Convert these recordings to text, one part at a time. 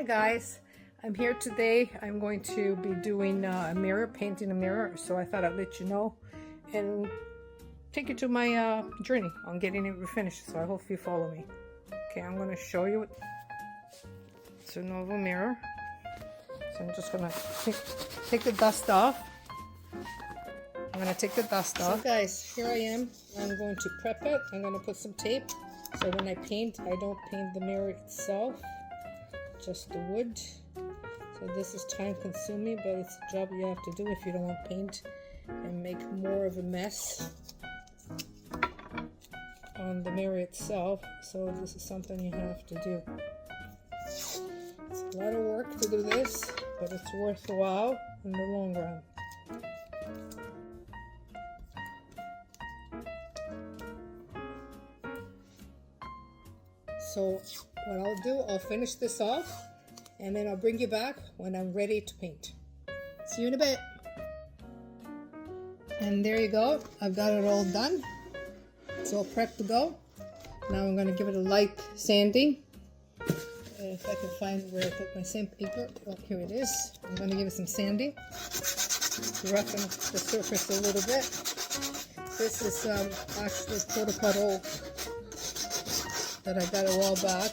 Hi guys, I'm here today. I'm going to be doing a mirror, painting a mirror, so I thought I'd let you know and take you to my journey on getting it finished, so I hope you follow me. Okay, I'm going to show you. It's a Nova mirror, so I'm just going to take the dust off. I'm going to take the dust off. So guys, here I am. I'm going to prep it. I'm going to put some tape, so when I paint, I don't paint the mirror itself, just the wood. So this is time consuming, but it's a job you have to do if you don't want paint and make more of a mess on the mirror itself. So this is something you have to do. It's a lot of work to do this, but it's worth a while in the long run. So what I'll do, I'll finish this off and then I'll bring you back when I'm ready to paint. See you in a bit. And there you go, I've got it all done. It's all prepped to go. Now I'm going to give it a light sanding. If I can find where I put my sandpaper. Oh, here it is. I'm going to give it some sanding to roughen the surface a little bit. This is actually Protocol old that I got a while back.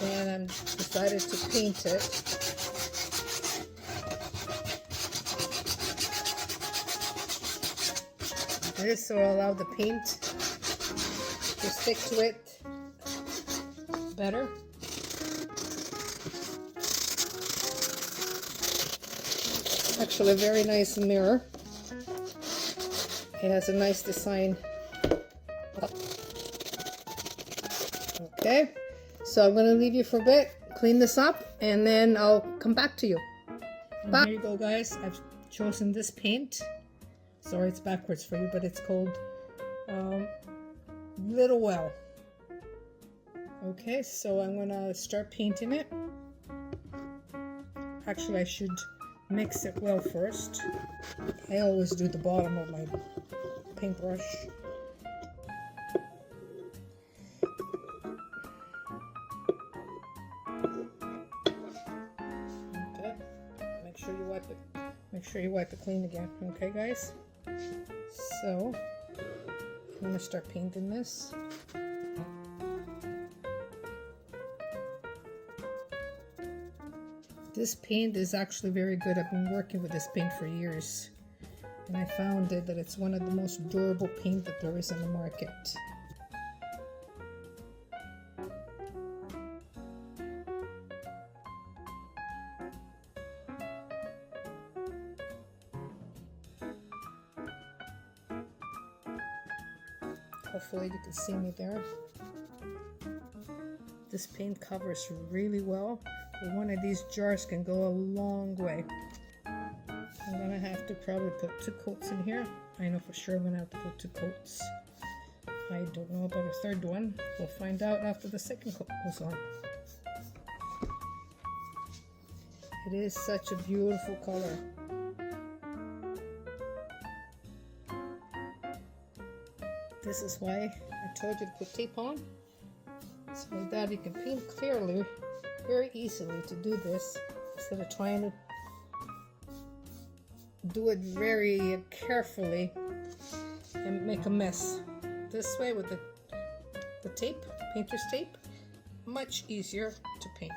And I decided to paint it. This will allow the paint to stick to it better. Actually, a very nice mirror. It has a nice design. Okay, so I'm going to leave you for a bit, clean this up, and then I'll come back to you. Bye. Here you go, guys. I've chosen this paint. Sorry, it's backwards for you, but it's called Little Well. Okay, so I'm going to start painting it. Actually, I should mix it well first. I always do the bottom of my paintbrush. Make sure you wipe it clean again. Okay, guys? So, I'm going to start painting this. This paint is actually very good. I've been working with this paint for years. And I found that it's one of the most durable paint that there is on the market. Hopefully you can see me there. This paint covers really well. One of these jars can go a long way. I'm gonna have to probably put 2 coats in here. I know for sure I'm gonna have to put 2 coats. I don't know about a third one. We'll find out after the second coat goes on. It is such a beautiful color. This is why I told you to put tape on, so that you can paint clearly, very easily to do this, instead of trying to do it very carefully and make a mess. This way with the tape, painter's tape, much easier to paint.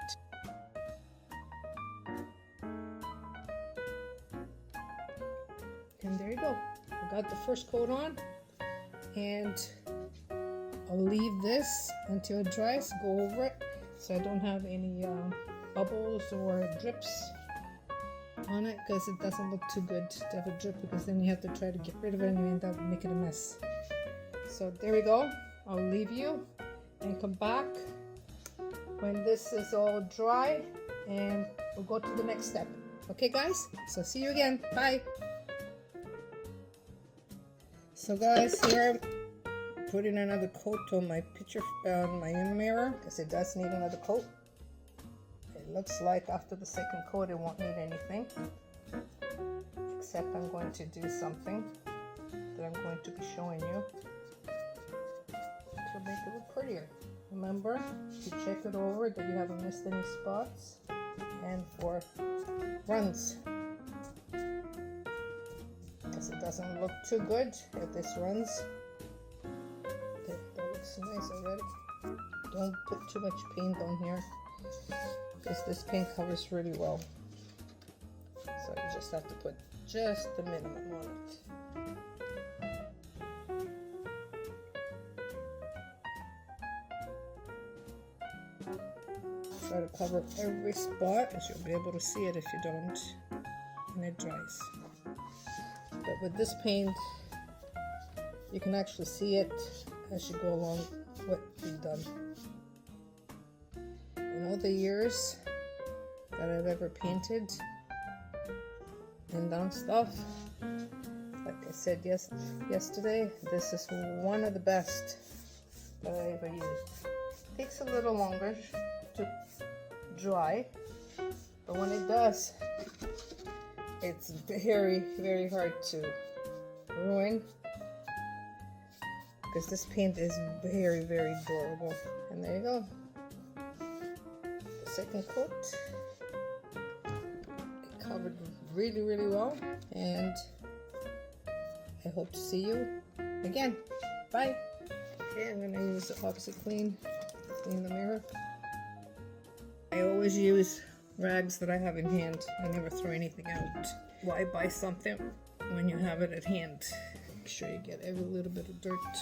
And there you go. I got the first coat on. And I'll leave this until it dries, go over it, so I don't have any bubbles or drips on it, because it doesn't look too good to have a drip, because then you have to try to get rid of it and you end up making a mess. So there we go. I'll leave you and come back when this is all dry and we'll go to the next step. Okay guys, so see you again. Bye. So guys, here I'm putting another coat on my picture, on my mirror, because it does need another coat. It looks like after the second coat it won't need anything, except I'm going to do something that I'm going to be showing you to make it look prettier. remember to check it over that you haven't missed any spots, and for runs, because it doesn't look too good if this runs. Okay, that looks nice already. Don't put too much paint on here because this paint covers really well, so you just have to put just the minimum on it. Try to cover every spot, as you'll be able to see it if you don't when it dries. But with this paint, you can actually see it as you go along what you've done. In all the years that I've ever painted and done stuff, like I said yesterday, this is one of the best that I ever used. Takes a little longer to dry, but when it does, it's very, very hard to ruin, because this paint is very, very durable. And there you go. The second coat, it covered really, really well, and I hope to see you again. Bye. Okay, I'm gonna use the opposite clean the mirror. I always use rags that I have in hand. I never throw anything out. Why buy something when you have it at hand? Make sure you get every little bit of dirt.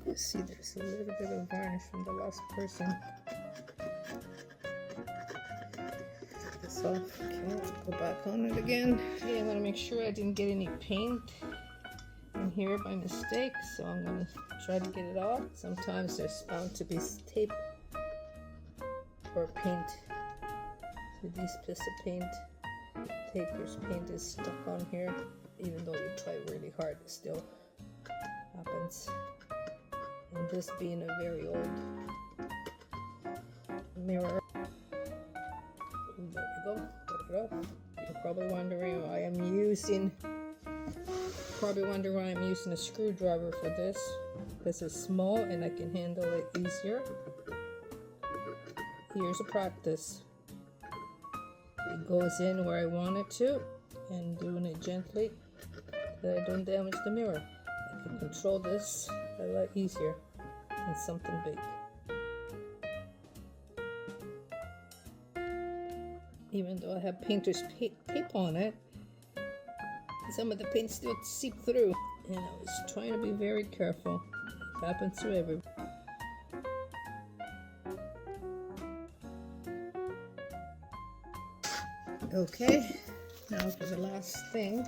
You see there's a little bit of varnish from the last person. Take this off. Okay, go back on it again. Okay, I'm gonna make sure I didn't get any paint in here by mistake, so I'm gonna try to get it off. Sometimes there's bound to be tape or paint. So this piece of paint, taper's paint is stuck on here. Even though you try really hard, it still happens. And this being a very old mirror. There we go. There we go. You're probably wondering why I'm using a screwdriver for this. This is small and I can handle it easier. Here's a practice. It goes in where I want it to, and doing it gently so that I don't damage the mirror. I can control this a lot easier than something big. Even though I have painter's tape on it, some of the paint still seep through, and I was trying to be very careful. It happens to everybody. Okay, now for the last thing.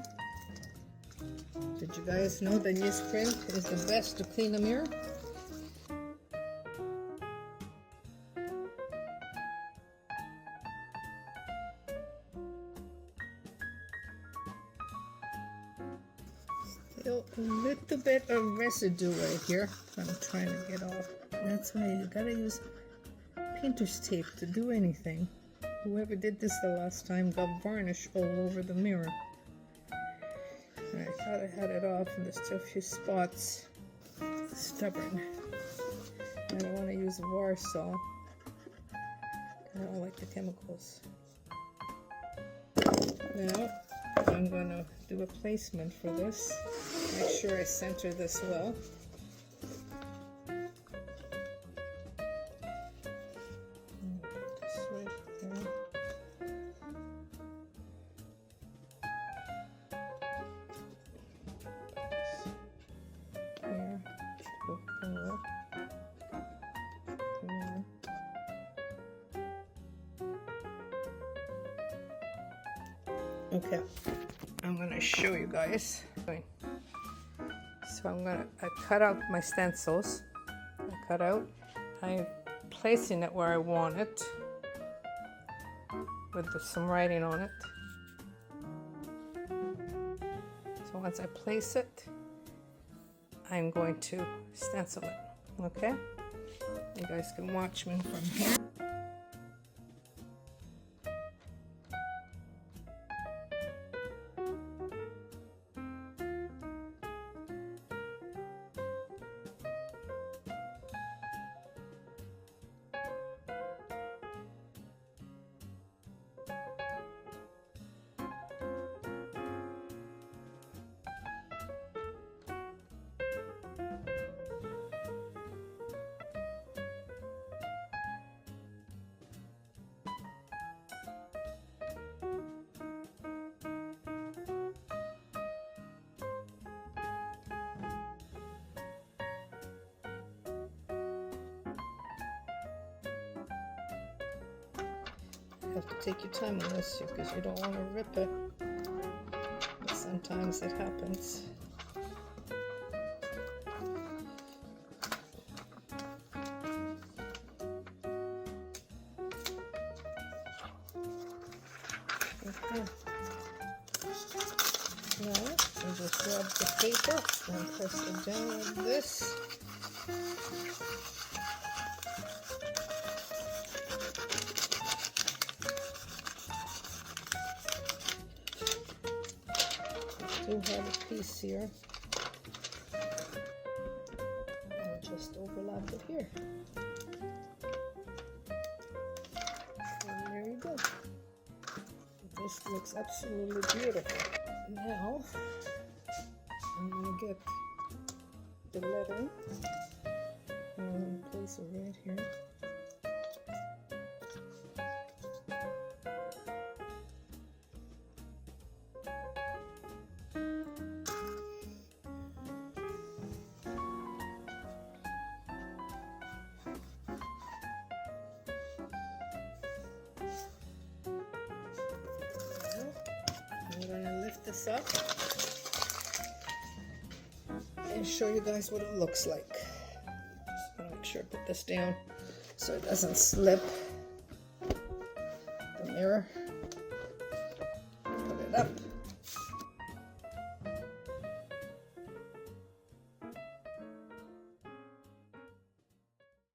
Did you guys know that newsprint is the best to clean a mirror? Still a little bit of residue right here I'm trying to get off. That's why you gotta use painter's tape to do anything. Whoever did this the last time got varnish all over the mirror. And I thought I had it off, and there's still a few spots. Stubborn. I don't want to use Warsaw. I don't like the chemicals. Now, I'm going to do a placement for this. Make sure I center this well. Okay, I'm gonna show you guys. So I cut out my stencils. I'm placing it where I want it with some writing on it. So once I place it, I'm going to stencil it. Okay, you guys can watch me from here. have to take your time on this because you don't want to rip it. But sometimes it happens. Okay. Now I just grab the paper and press it down like this. I do have a piece here. I'll just overlap it here. And there you go. This looks absolutely beautiful. Now, I'm going to get the letter and place it right here. I'm going to lift this up and show you guys what it looks like. Just going to make sure I put this down so it doesn't slip. The mirror. Put it up.